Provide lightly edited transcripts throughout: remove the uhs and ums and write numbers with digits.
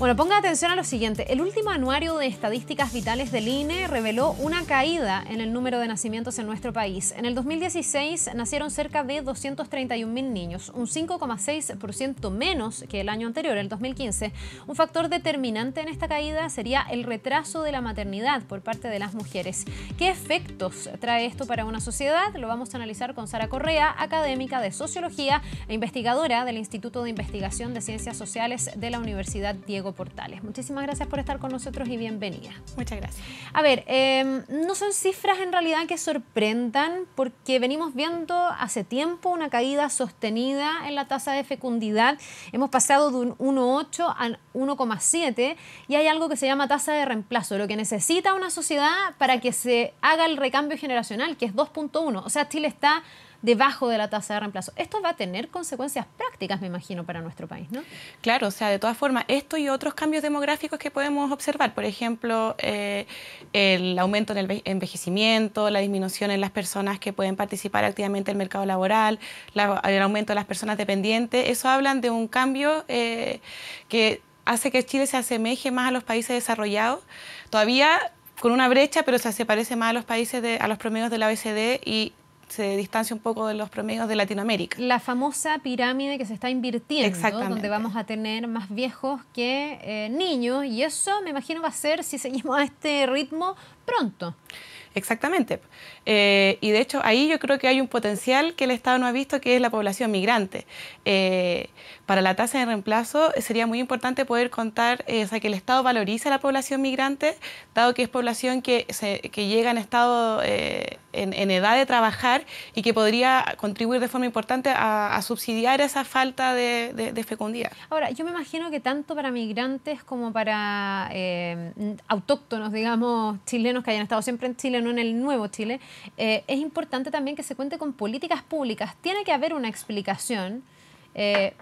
Bueno, ponga atención a lo siguiente. El último anuario de estadísticas vitales del INE reveló una caída en el número de nacimientos en nuestro país. En el 2016 nacieron cerca de 231.000 niños, un 5,6% menos que el año anterior, el 2015. Un factor determinante en esta caída sería el retraso de la maternidad por parte de las mujeres. ¿Qué efectos trae esto para una sociedad? Lo vamos a analizar con Sara Correa, académica de Sociología e investigadora del Instituto de Investigación de Ciencias Sociales de la Universidad Diego Portales. Muchísimas gracias por estar con nosotros y bienvenida. Muchas gracias. A ver, no son cifras en realidad que sorprendan porque venimos viendo hace tiempo una caída sostenida en la tasa de fecundidad. Hemos pasado de un 1,8 a 1,7 y hay algo que se llama tasa de reemplazo, lo que necesita una sociedad para que se haga el recambio generacional, que es 2,1. O sea, Chile está debajo de la tasa de reemplazo. Esto va a tener consecuencias prácticas, me imagino, para nuestro país, ¿no? Claro, o sea, de todas formas, esto y otros cambios demográficos que podemos observar, por ejemplo, el aumento en el envejecimiento, la disminución en las personas que pueden participar activamente en el mercado laboral, el aumento de las personas dependientes, eso hablan de un cambio que hace que Chile se asemeje más a los países desarrollados, todavía con una brecha, pero se parece más a los países, a los promedios de la OECD y se distancia un poco de los promedios de Latinoamérica. La famosa pirámide que se está invirtiendo, donde vamos a tener más viejos que niños, y eso me imagino va a ser, si seguimos a este ritmo, pronto. Exactamente. Y de hecho ahí yo creo que hay un potencial que el Estado no ha visto, que es la población migrante. Para la tasa de reemplazo sería muy importante poder contar, o sea, que el Estado valorice a la población migrante, dado que es población que llega en estado, en edad de trabajar y que podría contribuir de forma importante a subsidiar esa falta de fecundidad. Ahora, yo me imagino que tanto para migrantes como para autóctonos, digamos, chilenos que hayan estado siempre en Chile, no en el nuevo Chile, es importante también que se cuente con políticas públicas. Tiene que haber una explicación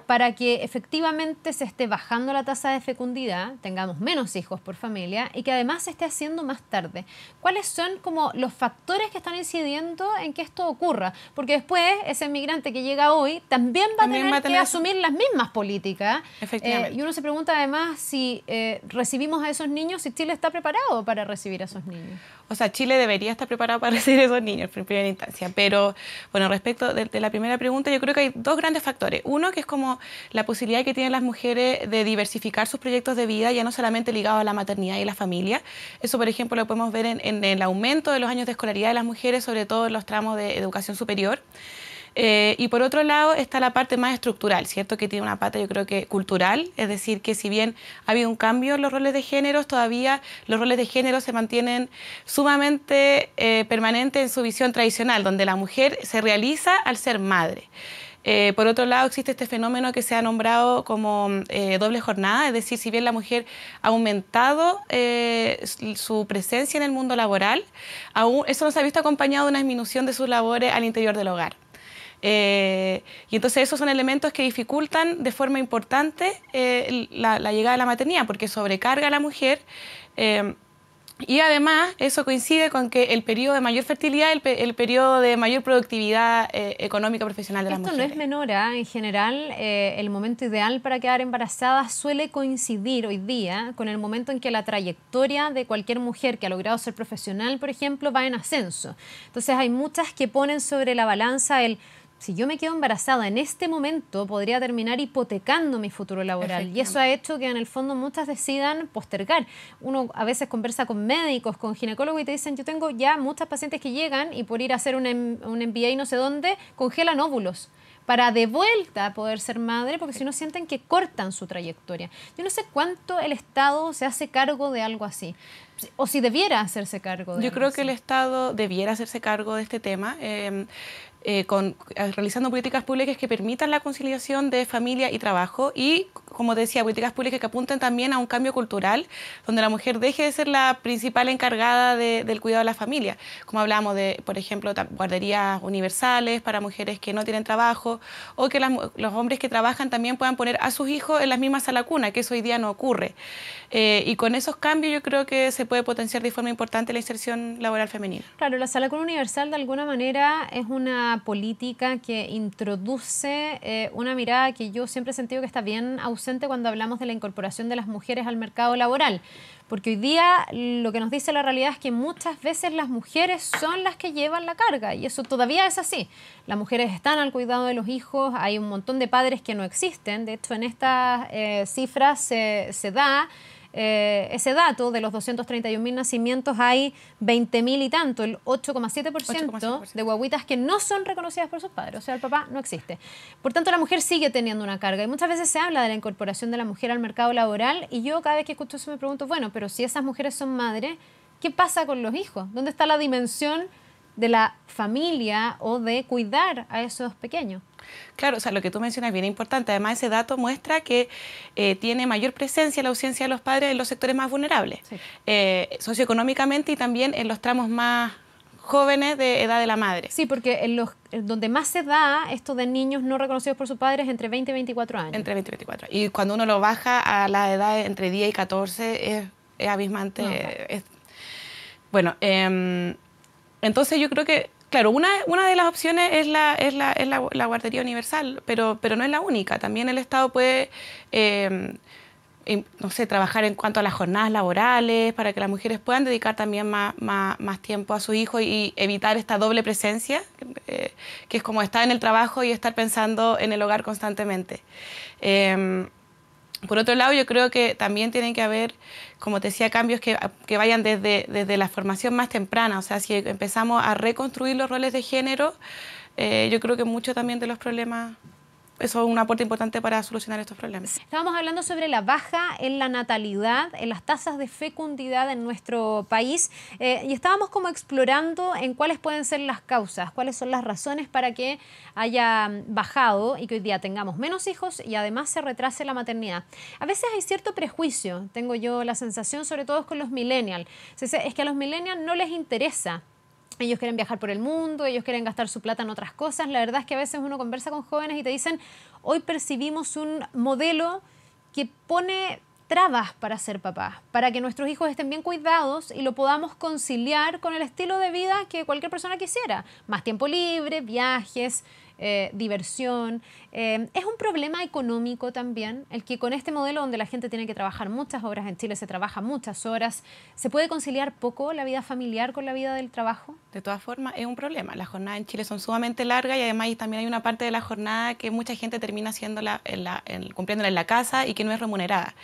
para que efectivamente se esté bajando la tasa de fecundidad, tengamos menos hijos por familia y que además se esté haciendo más tarde. ¿Cuáles son como los factores que están incidiendo en que esto ocurra? Porque después ese migrante que llega hoy también va a tener que asumir las mismas políticas. Efectivamente. Y uno se pregunta además si recibimos a esos niños, si Chile está preparado para recibir a esos niños. O sea, Chile debería estar preparado para recibir a esos niños en primera instancia. Pero, bueno, respecto de la primera pregunta, yo creo que hay dos grandes factores. Uno, que es como la posibilidad que tienen las mujeres de diversificar sus proyectos de vida, ya no solamente ligados a la maternidad y la familia. Eso, por ejemplo, lo podemos ver en el aumento de los años de escolaridad de las mujeres, sobre todo en los tramos de educación superior. Y por otro lado está la parte más estructural, ¿cierto? Que tiene una pata, yo creo que cultural, es decir, que si bien ha habido un cambio en los roles de género, todavía los roles de género se mantienen sumamente permanentes en su visión tradicional, donde la mujer se realiza al ser madre. Por otro lado, existe este fenómeno que se ha nombrado como doble jornada, es decir, si bien la mujer ha aumentado su presencia en el mundo laboral, aún eso no se ha visto acompañado de una disminución de sus labores al interior del hogar. Y entonces esos son elementos que dificultan de forma importante la llegada de la maternidad, porque sobrecarga a la mujer y además eso coincide con que el periodo de mayor fertilidad es el periodo de mayor productividad económica profesional de las mujeres. Esto no es menor, en general el momento ideal para quedar embarazada suele coincidir hoy día con el momento en que la trayectoria de cualquier mujer que ha logrado ser profesional, por ejemplo, va en ascenso. Entonces hay muchas que ponen sobre la balanza si yo me quedo embarazada en este momento, podría terminar hipotecando mi futuro laboral. Y eso ha hecho que en el fondo muchas decidan postergar. Uno a veces conversa con médicos, con ginecólogos y te dicen, yo tengo ya muchas pacientes que llegan y por ir a hacer un MBA no sé dónde, congelan óvulos para de vuelta poder ser madre, porque si no sienten que cortan su trayectoria. Yo no sé cuánto el Estado se hace cargo de algo así, o si debiera hacerse cargo de algo así. Yo creo que el Estado debiera hacerse cargo de este tema, realizando políticas públicas que permitan la conciliación de familia y trabajo y, como te decía, políticas públicas que apunten también a un cambio cultural donde la mujer deje de ser la principal encargada del cuidado de la familia. Como hablábamos de, por ejemplo, guarderías universales para mujeres que no tienen trabajo o que los hombres que trabajan también puedan poner a sus hijos en las mismas salas cuna, que eso hoy día no ocurre. Y con esos cambios yo creo que se puede potenciar de forma importante la inserción laboral femenina. Claro, la sala cuna universal de alguna manera es una una política que introduce una mirada que yo siempre he sentido que está bien ausente cuando hablamos de la incorporación de las mujeres al mercado laboral. Porque hoy día lo que nos dice la realidad es que muchas veces las mujeres son las que llevan la carga y eso todavía es así. Las mujeres están al cuidado de los hijos, hay un montón de padres que no existen. De hecho, en estas cifras se da ese dato de los 231.000 nacimientos, hay 20.000 y tanto, el 8,7% de guaguitas que no son reconocidas por sus padres, o sea, el papá no existe. Por tanto, la mujer sigue teniendo una carga y muchas veces se habla de la incorporación de la mujer al mercado laboral y yo cada vez que escucho eso me pregunto, bueno, pero si esas mujeres son madres, ¿qué pasa con los hijos? ¿Dónde está la dimensión de la familia o de cuidar a esos pequeños? Claro, o sea, lo que tú mencionas es bien importante. Además, ese dato muestra que tiene mayor presencia la ausencia de los padres en los sectores más vulnerables, sí. Socioeconómicamente y también en los tramos más jóvenes de edad de la madre. Sí, porque donde más se da esto de niños no reconocidos por sus padres entre 20 y 24 años. Entre 20 y 24. Y cuando uno lo baja a la edad entre 10 y 14 es abismante. No. Bueno, entonces yo creo que claro, una de las opciones es la guardería universal, pero no es la única. También el Estado puede, no sé, trabajar en cuanto a las jornadas laborales para que las mujeres puedan dedicar también más tiempo a su hijo y evitar esta doble presencia, que es como estar en el trabajo y estar pensando en el hogar constantemente. Por otro lado, yo creo que también tienen que haber, como te decía, cambios que vayan desde la formación más temprana. O sea, si empezamos a reconstruir los roles de género, yo creo que mucho también de los problemas, eso es un aporte importante para solucionar estos problemas. Estábamos hablando sobre la baja en la natalidad, en las tasas de fecundidad en nuestro país y estábamos como explorando en cuáles pueden ser las causas, cuáles son las razones para que haya bajado y que hoy día tengamos menos hijos y además se retrase la maternidad. A veces hay cierto prejuicio, tengo yo la sensación, sobre todo con los millennials. Es que a los millennials no les interesa. Ellos quieren viajar por el mundo, ellos quieren gastar su plata en otras cosas. La verdad es que a veces uno conversa con jóvenes y te dicen, hoy percibimos un modelo que pone trabas para ser papá, para que nuestros hijos estén bien cuidados y lo podamos conciliar con el estilo de vida que cualquier persona quisiera. Más tiempo libre, viajes, diversión. Es un problema económico también, el que con este modelo donde la gente tiene que trabajar muchas horas, en Chile se trabaja muchas horas, ¿se puede conciliar poco la vida familiar con la vida del trabajo? De todas formas, es un problema. Las jornadas en Chile son sumamente largas y además también hay una parte de la jornada que mucha gente termina haciéndola cumpliéndola en la casa y que no es remunerada.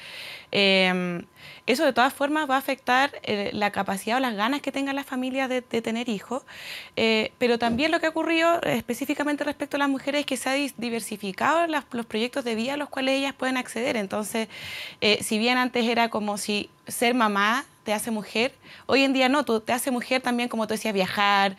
Eso de todas formas va a afectar la capacidad o las ganas que tengan las familias de tener hijos, pero también lo que ha ocurrido específicamente respecto a las mujeres es que se ha diversificado los proyectos de vida a los cuales ellas pueden acceder. Entonces, si bien antes era como si ser mamá te hace mujer, hoy en día no, te hace mujer también, como tú decías, viajar,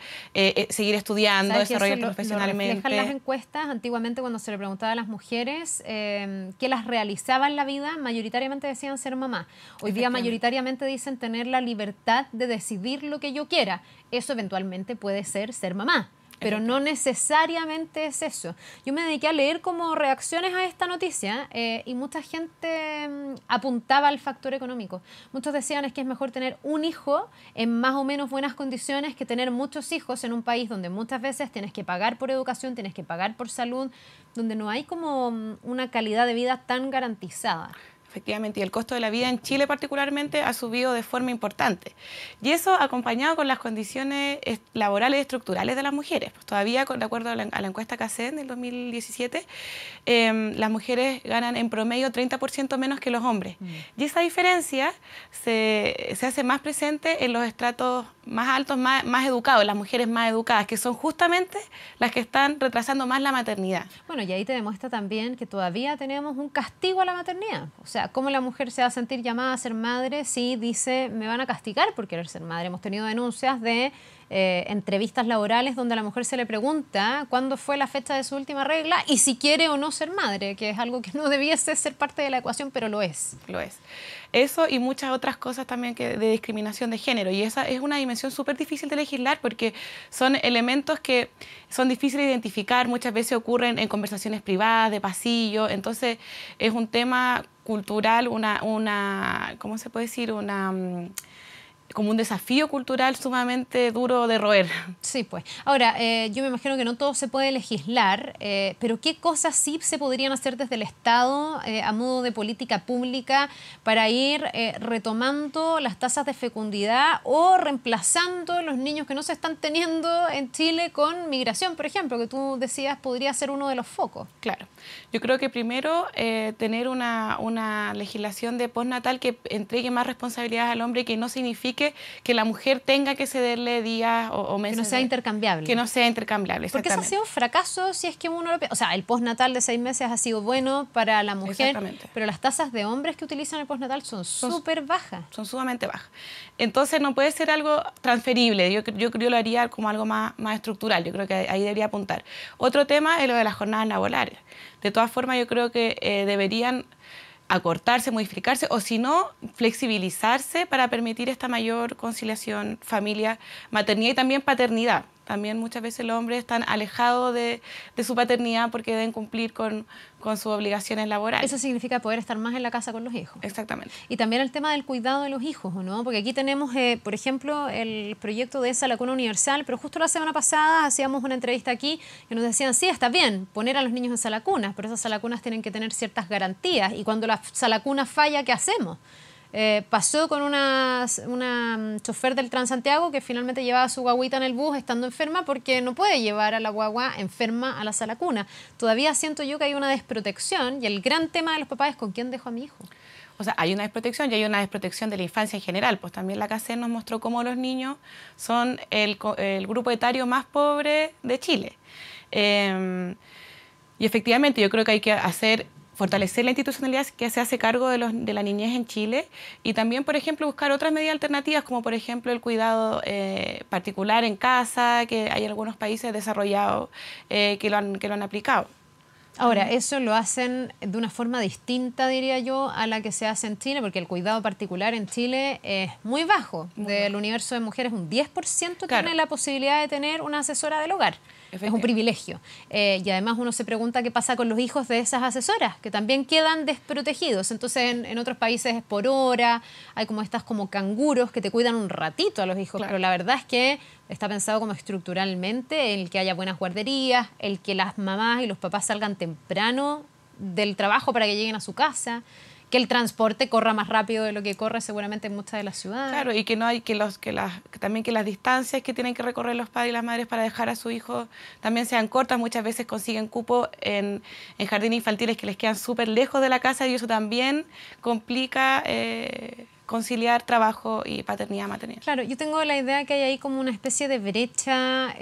seguir estudiando, desarrollarte profesionalmente. Lo reflejan las encuestas. Antiguamente, cuando se le preguntaba a las mujeres qué las realizaba en la vida, mayoritariamente decían ser mamá. Hoy día mayoritariamente dicen tener la libertad de decidir lo que yo quiera. Eso eventualmente puede ser mamá. Pero no necesariamente es eso. Yo me dediqué a leer como reacciones a esta noticia y mucha gente apuntaba al factor económico. Muchos decían es que es mejor tener un hijo en más o menos buenas condiciones que tener muchos hijos en un país donde muchas veces tienes que pagar por educación, tienes que pagar por salud, donde no hay como una calidad de vida tan garantizada. Efectivamente, y el costo de la vida en Chile particularmente ha subido de forma importante. Y eso acompañado con las condiciones laborales y estructurales de las mujeres. Pues todavía, de acuerdo a la encuesta CACEN del 2017, las mujeres ganan en promedio 30% menos que los hombres. Y esa diferencia se hace más presente en los estratos más altos, más educados, las mujeres más educadas, que son justamente las que están retrasando más la maternidad. Bueno, y ahí te demuestra también que todavía tenemos un castigo a la maternidad. O sea, ¿cómo la mujer se va a sentir llamada a ser madre si dice me van a castigar por querer ser madre? Hemos tenido denuncias de entrevistas laborales donde a la mujer se le pregunta cuándo fue la fecha de su última regla y si quiere o no ser madre, que es algo que no debiese ser parte de la ecuación, pero lo es. Lo es. Eso y muchas otras cosas también de discriminación de género. Y esa es una dimensión súper difícil de legislar porque son elementos que son difíciles de identificar, muchas veces ocurren en conversaciones privadas, de pasillo. Entonces es un tema cultural, ¿cómo se puede decir? como un desafío cultural sumamente duro de roer. Sí, pues. Ahora, yo me imagino que no todo se puede legislar, pero ¿qué cosas sí se podrían hacer desde el Estado a modo de política pública para ir retomando las tasas de fecundidad o reemplazando los niños que no se están teniendo en Chile con migración, por ejemplo, que tú decías podría ser uno de los focos? Claro. Yo creo que primero tener una legislación de postnatal que entregue más responsabilidades al hombre y que no signifique que la mujer tenga que cederle días o meses. Que no sea intercambiable. Que no sea intercambiable, porque eso ha sido un fracaso si es que uno lo... O sea, el postnatal de 6 meses ha sido bueno para la mujer, pero las tasas de hombres que utilizan el postnatal son súper bajas. Son sumamente bajas. Entonces no puede ser algo transferible. Yo creo que lo haría como algo más estructural. Yo creo que ahí debería apuntar. Otro tema es lo de las jornadas laborales. De todas formas, yo creo que deberían acortarse, modificarse o si no, flexibilizarse para permitir esta mayor conciliación familia, maternidad y también paternidad. También muchas veces los hombres están alejados de su paternidad porque deben cumplir con sus obligaciones laborales. Eso significa poder estar más en la casa con los hijos. Exactamente. Y también el tema del cuidado de los hijos, ¿no? Porque aquí tenemos, por ejemplo, el proyecto de esa Lacuna Universal, pero justo la semana pasada hacíamos una entrevista aquí y nos decían, sí, está bien poner a los niños en salacunas, pero esas salacunas tienen que tener ciertas garantías y cuando la salacuna falla, ¿qué hacemos? Pasó con una chofer del Transantiago que finalmente llevaba a su guaguita en el bus estando enferma porque no puede llevar a la guagua enferma a la sala cuna. Todavía siento yo que hay una desprotección y el gran tema de los papás es ¿con quién dejo a mi hijo? O sea, hay una desprotección y hay una desprotección de la infancia en general. Pues también la CACER nos mostró cómo los niños son el grupo etario más pobre de Chile. Y efectivamente yo creo que hay que fortalecer la institucionalidad que se hace cargo de la niñez en Chile y también, por ejemplo, buscar otras medidas alternativas como, por ejemplo, el cuidado particular en casa, que hay algunos países desarrollados que lo han aplicado. Ahora, eso lo hacen de una forma distinta, diría yo, a la que se hace en Chile, porque el cuidado particular en Chile es muy bajo. Del universo de mujeres, un 10% tiene la posibilidad de tener una asesora del hogar. Es un privilegio. Y además uno se pregunta qué pasa con los hijos de esas asesoras, que también quedan desprotegidos. Entonces, en otros países es por hora, hay como estas como canguros que te cuidan un ratito a los hijos, pero la verdad es que está pensado como estructuralmente el que haya buenas guarderías, el que las mamás y los papás salgan temprano del trabajo para que lleguen a su casa, que el transporte corra más rápido de lo que corre seguramente en muchas de las ciudades. Claro, y que no hay también que las distancias que tienen que recorrer los padres y las madres para dejar a su hijo también sean cortas. Muchas veces consiguen cupo en jardines infantiles que les quedan súper lejos de la casa y eso también complica conciliar trabajo y paternidad, maternidad. Claro, yo tengo la idea que hay ahí como una especie de brecha,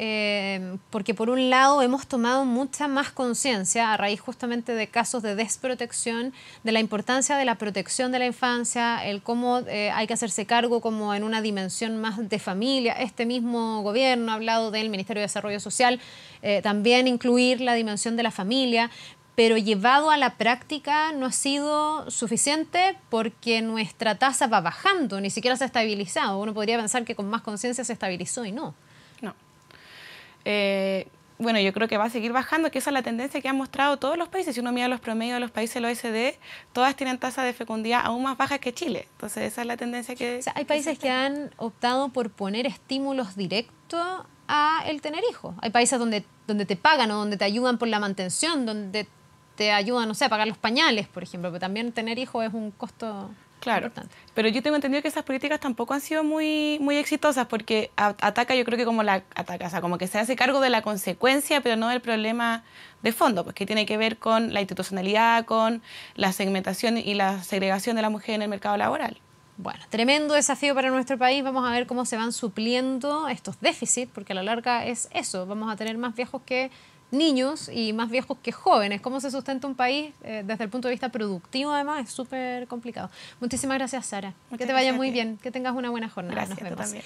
porque por un lado hemos tomado mucha más conciencia a raíz justamente de casos de desprotección, de la importancia de la protección de la infancia, el cómo hay que hacerse cargo como en una dimensión más de familia. Este mismo gobierno ha hablado del Ministerio de Desarrollo Social, también incluir la dimensión de la familia, pero llevado a la práctica no ha sido suficiente porque nuestra tasa va bajando, ni siquiera se ha estabilizado. Uno podría pensar que con más conciencia se estabilizó y no. No. Bueno, yo creo que va a seguir bajando, que esa es la tendencia que han mostrado todos los países. Si uno mira los promedios de los países del OECD, todas tienen tasas de fecundidad aún más bajas que Chile. Entonces, esa es la tendencia que... O sea, hay países que han optado por poner estímulos directos a el tener hijos. Hay países donde te pagan o donde te ayudan por la mantención, donde te ayudan, no sé, a pagar los pañales, por ejemplo, pero también tener hijos es un costo importante. Pero yo tengo entendido que esas políticas tampoco han sido muy exitosas porque ataca, yo creo que o sea, como que se hace cargo de la consecuencia, pero no del problema de fondo, pues que tiene que ver con la institucionalidad, con la segmentación y la segregación de la mujer en el mercado laboral. Bueno, tremendo desafío para nuestro país. Vamos a ver cómo se van supliendo estos déficits, porque a la larga es eso, vamos a tener más viejos que niños y más viejos que jóvenes. ¿Cómo se sustenta un país desde el punto de vista productivo? Además, es súper complicado. Muchísimas gracias, Sara. Que te vaya muy bien, que tengas una buena jornada. Gracias, Nos vemos. Tú también.